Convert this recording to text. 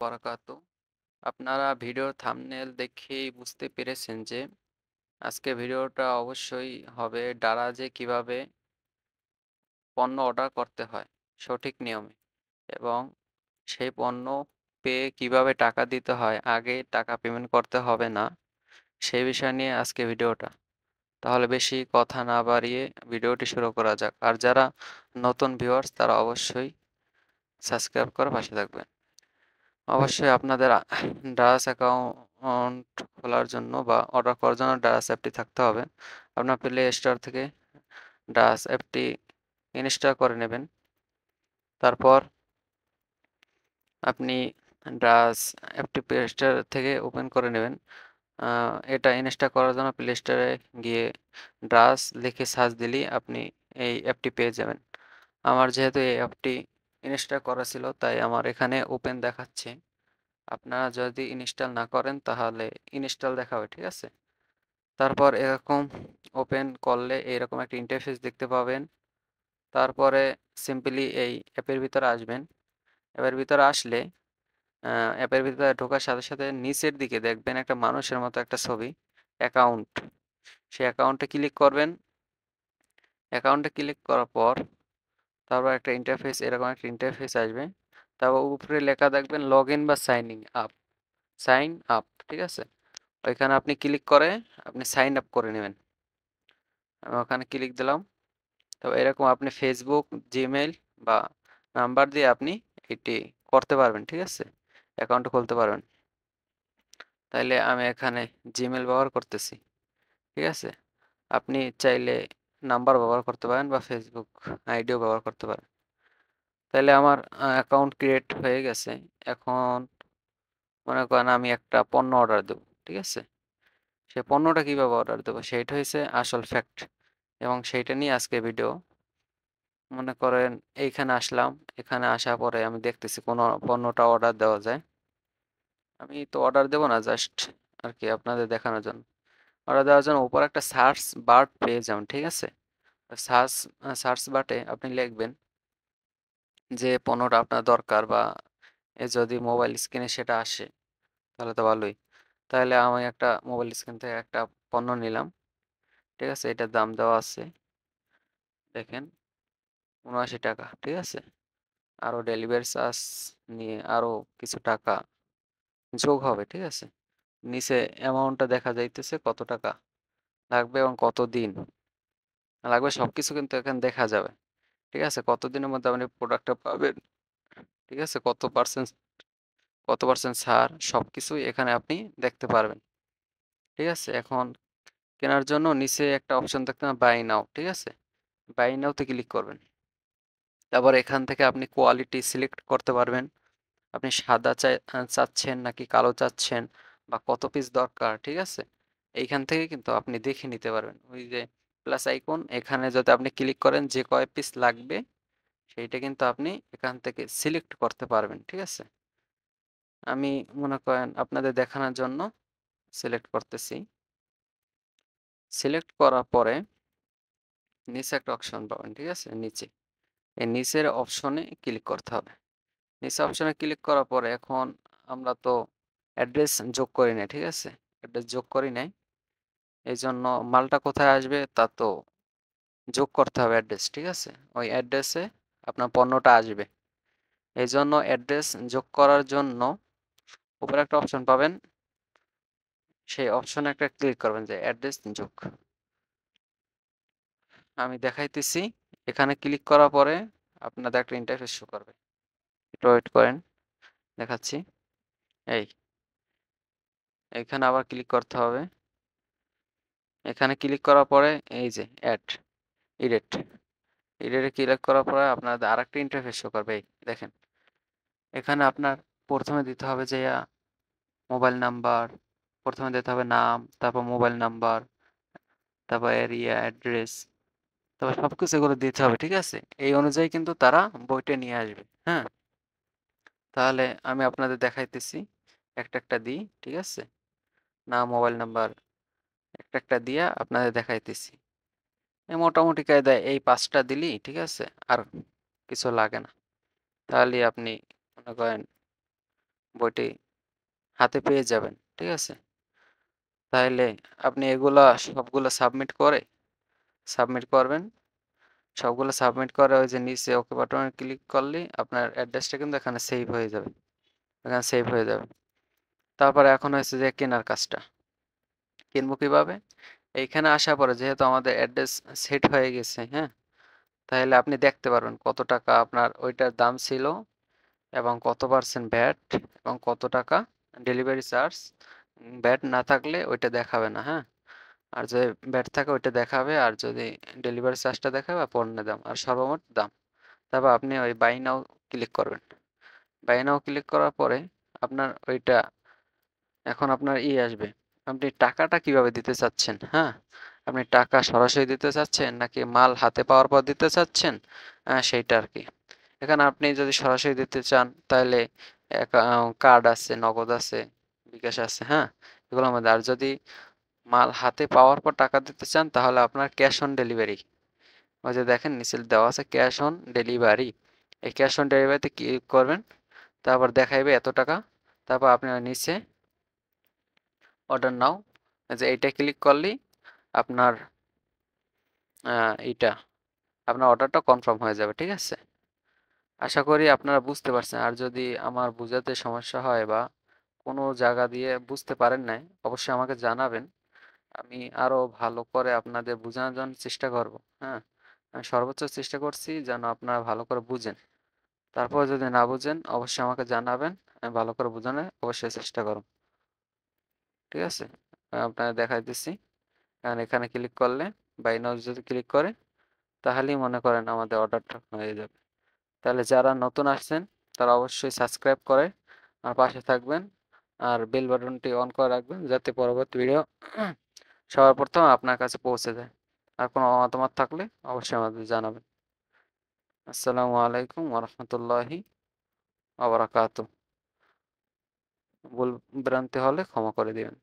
বারাকাতু। আপনারা ভিডিওর থাম্বনেল দেখেই বুঝতে পেরেছেন যে আজকে ভিডিওটা অবশ্যই হবে দারাজে কিভাবে পণ্য অর্ডার করতে হয় সঠিক নিয়মে এবং সেই পণ্য পেয়ে কিভাবে টাকা দিতে হয়, আগে টাকা পেমেন্ট করতে হবে না, সেই বিষয় নিয়ে আজকে ভিডিওটা। তাহলে বেশি কথা না বাড়িয়ে ভিডিওটি শুরু করা যাক। আর যারা নতুন ভিউয়ার্স তারা অবশ্যই সাবস্ক্রাইব করে পাশে থাকবেন। অবশ্যই আপনাদের ডায়াস অ্যাকাউন্ট খোলার জন্য বা অর্ডার করার জন্য ডায়াস অ্যাপটি থাকতে হবে। আপনার প্লে স্টোর থেকে ডায়াস অ্যাপটি ইনস্টল করে নেবেন। তারপর আপনি ডায়াস অ্যাপটি প্লে স্টোর থেকে ওপেন করে নেবেন। এটা ইনস্টল করার জন্য প্লে স্টোরে গিয়ে ডায়াস লিখে সার্চ দিলেই আপনি এই অ্যাপটি পেয়ে যাবেন। আমার যেহেতু এই অ্যাপটি ইনস্টল করা ছিল তাই আমার এখানে ওপেন দেখাচ্ছে। আপনারা যদি ইনস্টল না করেন তাহলে ইনস্টল দেখাবে, ঠিক আছে? তারপর এরকম ওপেন করলে এরকম একটা ইন্টারফেস দেখতে পাবেন। তারপরে সিম্পলি এই অ্যাপের ভিতরে আসবেন। অ্যাপের ভিতরে আসলে অ্যাপের ভিতরে ঢোকার সাথে সাথে নিচের দিকে দেখবেন একটা মানুষের মতো একটা ছবি, অ্যাকাউন্ট। সেই অ্যাকাউন্টে ক্লিক করবেন। অ্যাকাউন্টে ক্লিক করার পর তারপর একটা ইন্টারফেস, এরকম একটা ইন্টারফেস আসবে। তারপর উপরে লেখা দেখবেন লগ ইন বা সাইনিং আপ, সাইন আপ, ঠিক আছে? ওইখানে আপনি ক্লিক করে আপনি সাইন আপ করে নেবেন। আমি ওখানে ক্লিক দিলাম। তো এরকম আপনি ফেসবুক, জিমেইল বা নাম্বার দিয়ে আপনি এটি করতে পারবেন, ঠিক আছে? অ্যাকাউন্ট খুলতে পারবেন। তাইলে আমি এখানে জিমেইল ব্যবহার করতেছি, ঠিক আছে? আপনি চাইলে নাম্বার ব্যবহার করতে পারেন বা ফেসবুক আইডিও ব্যবহার করতে পারেন। তাইলে আমার অ্যাকাউন্ট ক্রিয়েট হয়ে গেছে। এখন মনে করেন আমি একটা পণ্য অর্ডার দেব, ঠিক আছে? সেই পণ্যটা কিভাবে অর্ডার দেবো সেইটা হচ্ছে আসল ফ্যাক্ট এবং সেইটা নিয়ে আজকে ভিডিও। মনে করেন এইখানে আসলাম, এখানে আসার পরে আমি দেখতেছি কোন পণ্যটা অর্ডার দেওয়া যায়। আমি তো অর্ডার দেবো না, জাস্ট আর কি আপনাদের দেখানোর জন্য। অর্ডার দেওয়ার জন্য উপর একটা সার্চ বার পেয়ে যাবেন, ঠিক আছে? সার্চ সার্চ বারে আপনি লিখবেন যে পণ্যটা আপনার দরকার বা যদি মোবাইল স্ক্রিনে সেটা আসে তাহলে তো ভালোই। তাহলে আমি একটা মোবাইল স্ক্রিন থেকে একটা পণ্য নিলাম, ঠিক আছে? এটার দাম দেওয়া আছে, দেখেন ৭৯ টাকা, ঠিক আছে? আরো ডেলিভারি চার্জ নিয়ে আরো কিছু টাকা যোগ হবে, ঠিক আছে? নিচে অ্যামাউন্টটা দেখা যাইতেছে কত টাকা লাগবে এবং কত দিন লাগবে সবকিছু কিন্তু এখানে দেখা যাবে, ঠিক আছে? কত দিনের মধ্যে আপনি প্রোডাক্টটা পাবেন, ঠিক আছে? কত পার্সেন্ট ছাড় সবকিছুই এখানে আপনি দেখতে পারবেন, ঠিক আছে? এখন কেনার জন্য নিচে একটা অপশন দেখতে পাবেন বাই নাও, ঠিক আছে? বাই নাওতে ক্লিক করবেন। তারপর এখান থেকে আপনি কোয়ালিটি সিলেক্ট করতে পারবেন। আপনি সাদা চাচ্ছেন নাকি কালো চাচ্ছেন বা কত পিস দরকার, ঠিক আছে? এইখান থেকে কিন্তু আপনি দেখে নিতে পারবেন। ওই যে প্লাস আইকন, এখানে যদি আপনি ক্লিক করেন যে কয় পিস লাগবে সেইটা কিন্তু আপনি এখান থেকে সিলেক্ট করতে পারবেন, ঠিক আছে? আমি মনে করেন আপনাদের দেখানোর জন্য সিলেক্ট করতেছি। সিলেক্ট করার পরে নিচে একটা অপশন পাবেন, ঠিক আছে? নিচে এই নিচের অপশনে ক্লিক করতে হবে। নিচে অপশনে ক্লিক করার পরে এখন আমরা তো অ্যাড্রেস যোগ করি নাই, ঠিক আছে? অ্যাড্রেস যোগ করি নাই, এই জন্য মালটা কোথায় আসবে তা তো যোগ করতে হবে অ্যাড্রেস, ঠিক আছে? ওই অ্যাড্রেসে আপনার পণ্যটা আসবে। এই জন্য অ্যাড্রেস যোগ করার জন্য উপরে একটা অপশন পাবেন, সেই অপশনে একটা ক্লিক করবেন যে অ্যাড্রেস যোগ। আমি দেখাইতেছি। এখানে ক্লিক করার পরে আপনাদের একটা ইন্টারফেস শো করবে, একটু ওয়েট করেন, দেখাচ্ছি। এই এখানে আবার ক্লিক করতে হবে। এখানে ক্লিক করার পরে এই যে অ্যাড এডিট, এডিটে ক্লিক করার পরে আপনাদের আরেকটা ইন্টারফেস শো করবে। এই দেখেন, এখানে আপনার প্রথমে দিতে হবে যে মোবাইল নাম্বার, প্রথমে দিতে হবে নাম, তারপর মোবাইল নাম্বার, তারপর এরিয়া, অ্যাড্রেস, তারপর সবকিছু এগুলো দিতে হবে, ঠিক আছে? এই অনুযায়ী কিন্তু তারা বইটা নিয়ে আসবে, হ্যাঁ? তাহলে আমি আপনাদের দেখাইতেছি, একটা একটা দিই, ঠিক আছে? নাম, মোবাইল নাম্বার একটা একটা দিয়ে আপনাদের দেখাইতেছি। এই মোটামুটি কায়দায় এই 5টা দিলেই ঠিক আছে, আর কিছু লাগে না। তাহলে আপনি মনে করেন বইটি হাতে পেয়ে যাবেন। ঠিক আছে? তাইলে আপনি এগুলা সবগুলা সাবমিট করবেন। সবগুলো সাবমিট করে ওই যে নিচে ওকে বাটনে ক্লিক করলেই আপনার অ্যাড্রেসটা কিন্তু এখানে সেভ হয়ে যাবে। এখানে সেভ হয়ে যাবে। তারপরে এখন হয়েছে যে কেনার কাজটা। কিনবো কিভাবে? এইখানে আসার পরে যেহেতু আমাদের অ্যাড্রেস সেট হয়ে গেছে, হ্যাঁ? তাহলে আপনি দেখতে পারবেন কত টাকা আপনার ওইটার দাম ছিল এবং কত পার্সেন্ট ভ্যাট এবং কত টাকা ডেলিভারি চার্জ। ভ্যাট না থাকলে ওইটা দেখাবে না, হ্যাঁ? আর যদি ভ্যাট থাকে ওইটা দেখাবে, আর যদি ডেলিভারি চার্জটা দেখাবে আর পণ্যের দাম আর সর্বমোট দাম। তারপর আপনি ওই বাই নাও ক্লিক করবেন। বাই নাও ক্লিক করার পরে আপনার ওইটা এখন আপনার আসবে। আপনি টাকাটা কিভাবে দিতে চাচ্ছেন, হ্যাঁ? আপনি টাকা সরাসরি দিতে চাচ্ছেন নাকি মাল হাতে পাওয়ার পর দিতে চাচ্ছেন, সেইটা আর কি। এখানে আপনি যদি সরাসরি দিতে চান তাহলে কার্ড আছে, নগদ আছে, বিকাশ আছে, হ্যাঁ? এগুলোর মধ্যে। আর যদি মাল হাতে পাওয়ার পর টাকা দিতে চান তাহলে আপনার ক্যাশ অন ডেলিভারি, ওই যে দেখেন নিচে দেওয়া আছে ক্যাশ অন ডেলিভারি। এই ক্যাশ অন ডেলিভারিতে ক্লিক করবেন। তারপর দেখাইবে এত টাকা। তারপর আপনি ওই নিচে অর্ডার নাও, যে এইটা ক্লিক করলেই আপনার এইটা আপনার অর্ডারটা কনফার্ম হয়ে যাবে। ঠিক আছে? আশা করি আপনারা বুঝতে পারছেন। আর যদি আমার বুঝাতে সমস্যা হয় বা কোনো জায়গা দিয়ে বুঝতে পারেন নাই, অবশ্যই আমাকে জানাবেন। আমি আরো ভালো করে আপনাদের বোঝানোর জন্য চেষ্টা করব। হ্যাঁ, আমি সর্বোচ্চ চেষ্টা করছি যেন আপনারা ভালো করে বুঝেন। তারপর যদি না বুঝেন অবশ্যই আমাকে জানাবেন। আমি ভালো করে বোঝানোর অবশ্যই চেষ্টা করব। ঠিক আছে? আপনারা দেখাই দিচ্ছি। কারণ এখানে ক্লিক করলে বাই নাও যদি ক্লিক করে তাহলেই মনে করেন আমাদের অর্ডারটা হয়ে যাবে। তাহলে যারা নতুন আসছেন তারা অবশ্যই সাবস্ক্রাইব করে আর পাশে থাকবেন, আর বেল বাটনটি অন করে রাখবেন যাতে পরবর্তী ভিডিও সবার প্রথম আপনার কাছে পৌঁছে যায়। আর কোনো মতামত থাকলে অবশ্যই আমাদের জানাবেন। আসসালামু আলাইকুম ওরহমতুল্লাহি ওবরাকাতু। ভুল ভ্রান্তি হলে ক্ষমা করে দিবেন।